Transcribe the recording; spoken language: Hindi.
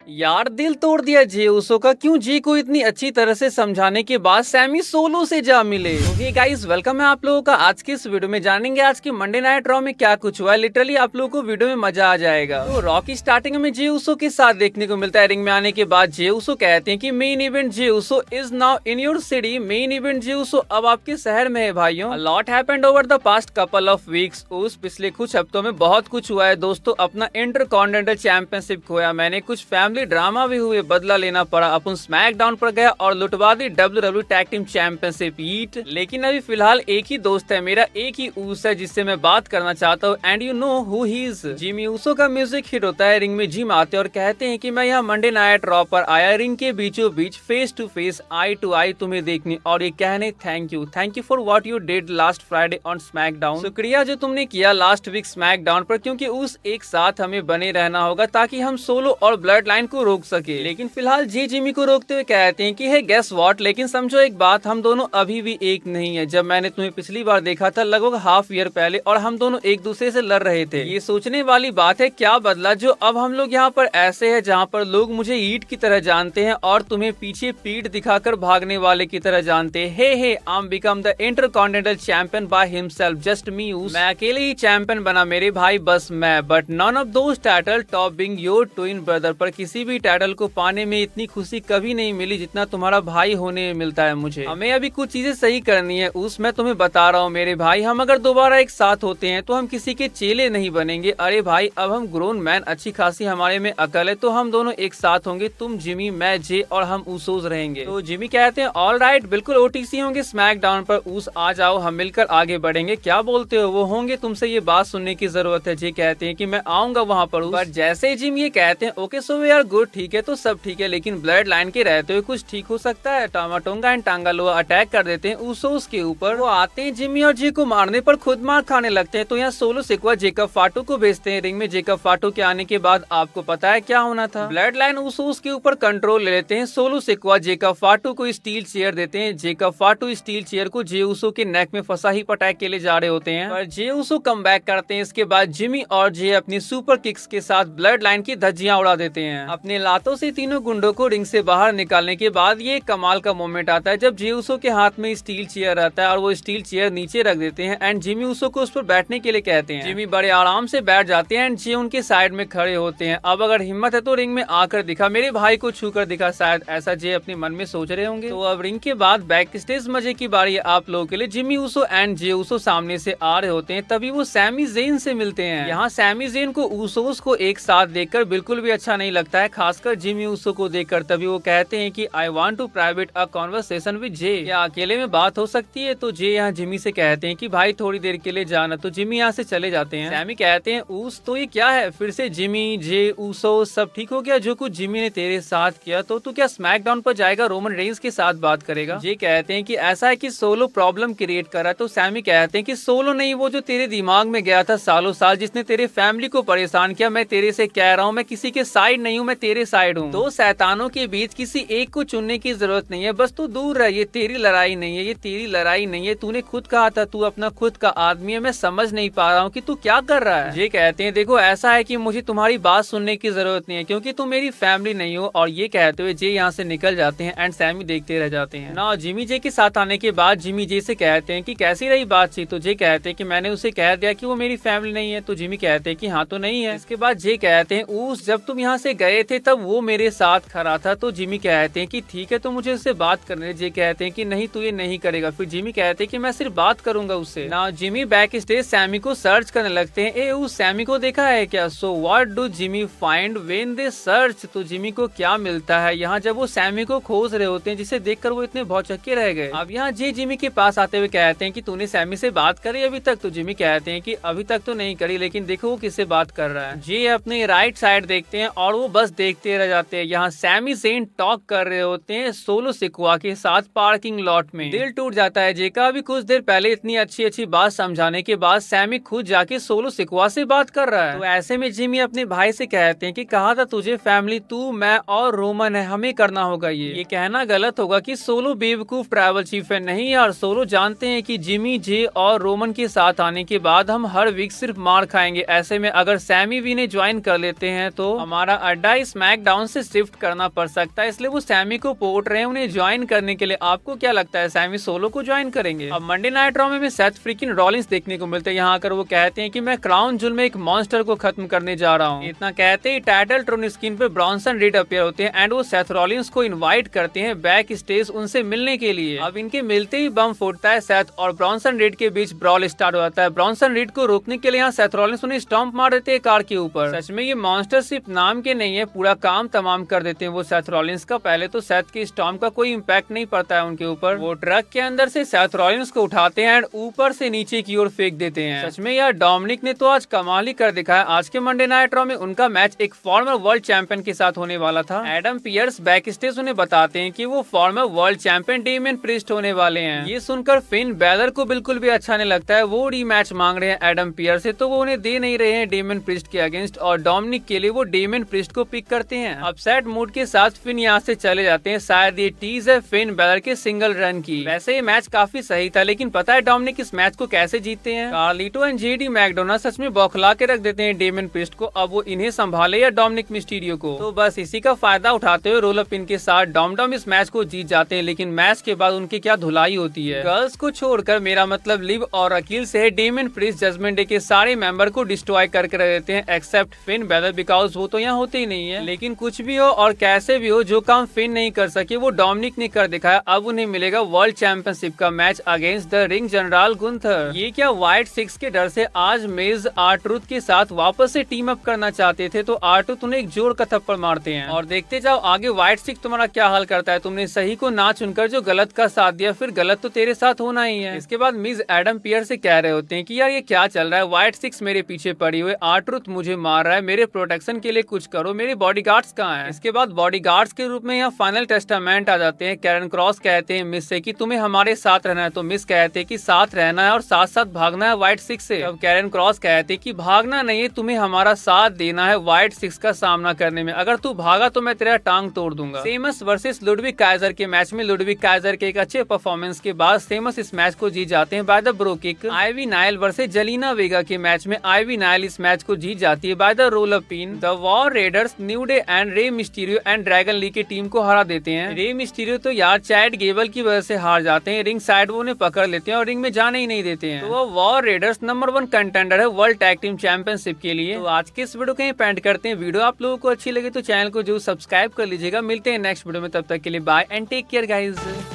यार दिल तोड़ दिया जे उसो का। क्यों जी को इतनी अच्छी तरह से समझाने के बाद सैमी सोलो से जा मिले। ओके गाइस, वेलकम है आप लोगों का। आज की इस वीडियो में जानेंगे आज के मंडे नाइट रॉ में क्या कुछ हुआ है। लिटरली आप लोगों को वीडियो में मजा आ जाएगा। तो रॉ की स्टार्टिंग में जे उसो के साथ देखने को मिलता है। रिंग में आने के बाद जे उसो कहते हैं कि main event Jey Uso is now in your city. Main event Jey Uso अब आपके शहर में है भाइयों। Lot happened over the past couple of weeks. उस पिछले कुछ हफ्तों में बहुत कुछ हुआ है दोस्तों। अपना इंटरकॉन्टिनेंटल चैंपियनशिप खोया मैंने, कुछ फैमिली ड्रामा भी हुए, बदला लेना पड़ा, अपन स्मैकडाउन पर गया और लुटवा दी WWE टैग टीम चैंपियनशिप ईट। लेकिन अभी फिलहाल एक ही दोस्त है मेरा, एक ही ऊस है जिससे मैं बात करना चाहता हूँ। And you know who he is. Jimmy Uso का म्यूजिक हिट होता है। रिंग में जिम आते और कहते हैं कि मैं यहाँ मंडे नाइट रॉ पर आया, रिंग के बीचों बीच face to face eye to eye तुम्हें देखने और ये कहने thank you for what you did last Friday on SmackDown. शुक्रिया जो तुमने किया लास्ट वीक स्मैकडाउन पर, क्योंकि उस एक साथ हमें बने रहना होगा ताकि हम सोलो और ब्लड लाइन को रोक सके। लेकिन फिलहाल जी जिमी को रोकते हुए कहते हैं कि हे गेस व्हाट, लेकिन समझो एक बात, हम दोनों अभी भी एक नहीं है। जब मैंने तुम्हें पिछली बार देखा था लगभग हाफ ईयर पहले और हम दोनों एक दूसरे से लड़ रहे थे। ये सोचने वाली बात है क्या बदला जो अब हम लोग यहाँ पर ऐसे है जहाँ पर लोग मुझे ईट की तरह जानते हैं और तुम्हें पीछे पीठ दिखाकर भागने वाले की तरह जानते हैं। Hey I am become the intercontinental champion by himself, just me. मैं अकेले ही चैंपियन बना मेरे भाई, बस मैं। But none of those title top being your twin brother. पर किसी भी टाइटल को पाने में इतनी खुशी कभी नहीं मिली जितना तुम्हारा भाई होने में मिलता है मुझे। हमें अभी कुछ चीजें सही करनी है उस, मैं तुम्हें बता रहा हूँ मेरे भाई। हम अगर दोबारा एक साथ होते हैं तो हम किसी के चेले नहीं बनेंगे। अरे भाई अब हम ग्रोन मैन, अच्छी खासी हमारे में अकल है, तो हम दोनों एक साथ होंगे। तुम जिमी, मैं जे और हम ऊसोज रहेंगे। तो जिमी कहते हैं ऑल राइट, बिल्कुल ओटीसी होंगे स्मैकडाउन पर। ऊस आ जाओ, हम मिलकर आगे बढ़ेंगे। क्या बोलते हो? वो होंगे, तुमसे ये बात सुनने की जरूरत है। जे कहते हैं कि मैं आऊंगा वहाँ पर जैसे जिम ये कहते हैं okay so we are good, ठीक है तो सब ठीक है, लेकिन ब्लड लाइन के रहते हुए कुछ ठीक हो सकता है। टामाटोंगा एंड टांगालोआ अटैक कर देते हैं ऊसोस के ऊपर। वो आते हैं जिमी और जे को मारने पर खुद मार खाने लगते हैं। तो यहाँ सोलो सिक्वा जेकब फाटो को भेजते हैं। रिंग में जेकब फाटो के आने के बाद आपको पता है क्या होना था। ब्लड लाइन ऊसोस के ऊपर कंट्रोल ले लेते हैं। सोलो सिक्वा जेकब फाटो को स्टील चेयर देते हैं। जेकब फाटो स्टील चेयर को जे ऊसो के नेक में फंसा ही अटैक के लिए जा रहे होते हैं, पर जे ऊसो कम बैक करते हैं। इसके बाद जिमी और जे अपनी सुपर किक्स के साथ ब्लड लाइन की धज्जियां उड़ा देते हैं। अपने लातों से तीनों गुंडों को रिंग से बाहर निकालने के बाद ये कमाल का मोमेंट आता है जब जे ऊसो के हाथ में स्टील चेयर रहता है और वो स्टील चेयर नीचे रख देते हैं एंड जिमी ऊसो को उस पर बैठने के लिए कहते हैं। जिमी बड़े आराम से बैठ जाते हैं एंड जे उनके साइड में खड़े होते हैं। अब अगर हिम्मत है तो रिंग में आकर दिखा, मेरे भाई को छू कर दिखा, शायद ऐसा जे अपने मन में सोच रहे होंगे। तो अब रिंग के बाद बैक स्टेज मजे की बारी है आप लोगों के लिए। Jimmy Uso and Jey Uso सामने से आ रहे होते हैं, तभी वो सैमी ज़ेन से मिलते हैं। यहाँ सैमी ज़ेन को ऊसोस को एक साथ देखकर बिल्कुल भी अच्छा नहीं लगता है, खासकर जिमी ऊसो को देखकर। तभी वो कहते हैं कि I want to private a conversation with J, क्या अकेले में बात हो सकती है? तो जे यहाँ जिमी से कहते हैं कि भाई थोड़ी देर के लिए जाना। तो जिमी यहाँ से चले जाते हैं। सैमी कहते हैं ऊस तो ये क्या है? फिर से जिमी जे ऊसो सब ठीक हो गया? जो कुछ जिमी ने तेरे साथ किया तो तू क्या स्मैकडाउन पर जाएगा, रोमन रेंस के साथ बात करेगा? जे कहते हैं कि ऐसा है कि सोलो प्रॉब्लम क्रिएट कर रहा है। तो सैमी कहते हैं कि सोलो नहीं, वो जो तेरे दिमाग में गया था सालों साल, जिसने तेरे फैमिली को परेशान किया। मैं तेरे से कह रहा हूँ, मैं किसी के साइड नहीं हूँ, मैं तेरे साइड हूँ। दो शैतानों के बीच किसी एक को चुनने की जरूरत नहीं है, बस तू दूर रह। ये तेरी लड़ाई नहीं है, ये तेरी लड़ाई नहीं है। तूने खुद कहा था तू अपना खुद का आदमी है। मैं समझ नहीं पा रहा हूँ कि तू क्या कर रहा है। ये कहते हैं देखो ऐसा है कि मुझे तुम्हारी बात सुनने की जरूरत नहीं है क्योंकि तुम मेरी फैमिली नहीं हो। और ये कहते हुए जे यहाँ से निकल जाते हैं एंड सैमी देखते रह जाते हैं ना। जिमी जे के साथ आने के बाद जिमी जे से कहते हैं कि कैसी रही बातचीत? तो जे कहते हैं कि मैंने उसे कह दिया कि वो मेरी फैमिली नहीं है। तो जिमी कहते हैं कि हाँ तो नहीं है। इसके बाद जे कहते हैं उस जब तुम यहाँ से गए थे तब वो मेरे साथ खड़ा था। तो जिमी कहते हैं कि ठीक है तो मुझे उससे बात करने। जे कहते हैं कि नहीं तू ये नहीं करेगा। फिर जिमी कहते हैं कि मैं सिर्फ बात करूंगा उससे ना। जिमी बैक स्टेज सैमी को सर्च करने लगते हैं। ए उस सैमी को देखा है क्या? So what do Jimmy find when they search? तो जिमी को क्या मिलता है यहाँ जब वो सैमी को खोज रहे होते हैं, जिसे देखकर वो इतने भौचक्के रह गए। अब यहाँ जे जिमी के पास आते हुए कहते हैं कि तूने सैमी से बात करी अभी तक? तो जिमी कहते हैं कि अभी तक तो नहीं करी, लेकिन देखो वो किससे बात कर रहा है। जे अपने राइट साइड देखते हैं और वो बस देखते रह जाते हैं। यहाँ सैमी ज़ेन टॉक कर रहे होते हैं सोलो सिक्वा के साथ पार्किंग लॉट में। दिल टूट जाता है जे का। अभी कुछ देर पहले इतनी अच्छी अच्छी बात समझाने के बाद सैमी खुद जाके सोलो सिक्वा से बात कर रहा है। तो ऐसे में जिमी अपने भाई से कहते हैं कि कहा था तुझे फैमिली, तू मैं और रोमन है, हमें करना होगा। ये कहना गलत होगा कि सोलो बेवकूफ ट्रैवल चीफ है। नहीं यार, सोलो जानते हैं कि जिमी जे और रोमन के साथ आने के बाद हम हर वीक सिर्फ मार खाएंगे। ऐसे में अगर सैमी भी ने ज्वाइन कर लेते हैं तो हमारा अड्डा है स्मैकडाउन से शिफ्ट करना पड़ सकता है, इसलिए वो सैमी को पोर्ट रहे हैं उन्हें ज्वाइन करने के लिए। आपको क्या लगता है सैमी सोलो को ज्वाइन करेंगे? अब मंडे नाइट रॉ में सेथ फ्रीकिंग रॉलिंस देखने को मिलते हैं। यहाँ आकर वो कहते हैं कि मैं क्राउन जूल में एक मॉन्स्टर को खत्म करने जा रहा हूँ। इतना कहते ही टाइटल ट्रोन स्क्रीन पे ब्रॉन्सन रीड अपीयर होते हैं एंड वो सेथ रॉलिंस को इनवाइट करते हैं बैक स्टेज उनसे मिलने के लिए। अब इनके मिलते ही बम फूटता है, सेथ और ब्रॉन्सन रीड के बीच ब्रॉल स्टार्ट हो जाता है। ब्रॉन्सन रीड को रोकने के लिए यहाँ सेथ रॉलिंस उन्हें स्टॉम्प मार देते हैं कार के ऊपर। सच में ये मॉन्स्टर सिर्फ नाम के नहीं है, पूरा काम तमाम कर देते हैं वो सेथ रॉलिंस का। पहले तो सेथ के स्टॉम्प का कोई इम्पैक्ट नहीं पड़ता है उनके ऊपर। वो ट्रक के अंदर से सेथ रॉलिंस को उठाते हैं एंड ऊपर से नीचे की ओर फेंक देते हैं। सच में यार डोमिनिक ने तो आज कमाल ही कर दिखाया। आज के मंडे नाइट रॉ में उनका मैच एक फॉर्मर वर्ल्ड चैंपियन के साथ होने वाला था। एडम पियर्स बैक स्टेज उन्हें बताते हैं कि वो former world champion Damian Priest होने वाले हैं। ये सुनकर फिन बैलर को बिल्कुल भी अच्छा नहीं लगता है। वो रीमैच मांग रहे हैं एडम पियर्स से, तो वो उन्हें दे नहीं रहे हैं डेमियन प्रिस्ट के अगेंस्ट, और डोमिनिक के लिए वो डेमियन प्रिस्ट को पिक करते हैं। अपसेट मूड के साथ फिन यहाँ से चले जाते हैं। शायद ये टीज है फिन बैलर के सिंगल रन की। वैसे ये मैच काफी सही था, लेकिन पता है डोमिनिक इस मैच को कैसे जीतते हैं? कार्लिटो एंड जेडी मैकडोनाल्ड सच में बौखला के रख देते हैं डेमियन प्रिस्ट को। अब वो इन्हें संभाले या डोमिनिक मिस्टीरियो को। तो बस इसी का फायदा उठाते हुए रोल अप इन के साथ डॉम इस मैच को जीत जाते हैं। लेकिन मैच के बाद उनकी क्या धुलाई होती है। गर्ल्स को छोड़कर, मेरा मतलब लिव और अकील से डेमियन प्रिस्ट जजमेंट डे के सारे मेंबर को डिस्ट्रॉय करके रख देते हैं एक्सेप्ट फिन बैलर, बिकॉज वो तो यहाँ होते ही नहीं है। लेकिन कुछ भी हो और कैसे भी हो, जो काम फिन नहीं कर सके वो डोमिनिक ने कर दिखाया। अब उन्हें मिलेगा वर्ल्ड चैंपियनशिप का match against the ring general Gunther. ये क्या व्हाइट सिक्स के डर से आज मेज आर्ट्रूथ के साथ वापस से टीम अप करना चाहते थे, तो आर्ट्रूथ उन्हें एक जोर का थप्पड़ मारते हैं। और देखते जाओ आगे व्हाइट सिक्स तुम्हारा क्या हाल करता है। तुमने सही को ना चुनकर जो गलत का साथ दिया, फिर गलत तो तेरे साथ होना ही है। इसके बाद मिज एडम पियर से कह रहे होते हैं कि यार ये क्या चल रहा है, व्हाइट सिक्स मेरे पीछे पड़ी हुई, आर्ट्रूथ मुझे मार रहा है, मेरे प्रोटेक्शन के लिए कुछ करो, मेरे बॉडीगार्ड्स कहाँ हैं? इसके बाद बॉडीगार्ड्स के रूप में यहाँ फाइनल टेस्टामेंट आ जाते हैं। कैरन क्रॉस कहते हैं मिस से कि तुम्हें हमारे साथ रहना है, तो मिस कहते हैं कि साथ रहना है और साथ साथ भागना है व्हाइट सिक्स से। अब कैरन क्रॉस कहते हैं कि भागना नहीं है, तुम्हें हमारा साथ देना है व्हाइट सिक्स का सामना करने में। अगर तू भागा तो मैं तेरा टांग तोड़ दूंगा। सेमस वर्सेस लुडविग काइजर के मैच में लुडविग काइजर के एक अच्छे परफॉर्मेंस के बाद सेमस इस मैच को जीत जाते हैं by the bro kick. Ivy Nile versus Jaelyn Vega के मैच में आईवी नाइल इस मैच को जीत जाती है by the roll up pin. The War Raiders New Day and Rey Mysterio and Dragon Lee की टीम को हरा देते हैं। रे मिस्टीरियो तो यार चैट गेबल की वजह से हार जाते हैं। रिंग साइड वो उन्हें पकड़ लेते हैं और रिंग में जाने ही नहीं देते हैं। तो वो वॉर रेडर्स नंबर 1 कंटेंडर है वर्ल्ड टैग टीम चैंपियनशिप के लिए। तो आज के इस वीडियो को पेंट करते हैं। वीडियो आप लोगों को अच्छी लगी तो चैनल को जरूर सब्सक्राइब कर लीजिएगा। मिलते हैं नेक्स्ट वीडियो में, तब तक के लिए bye and take care guys.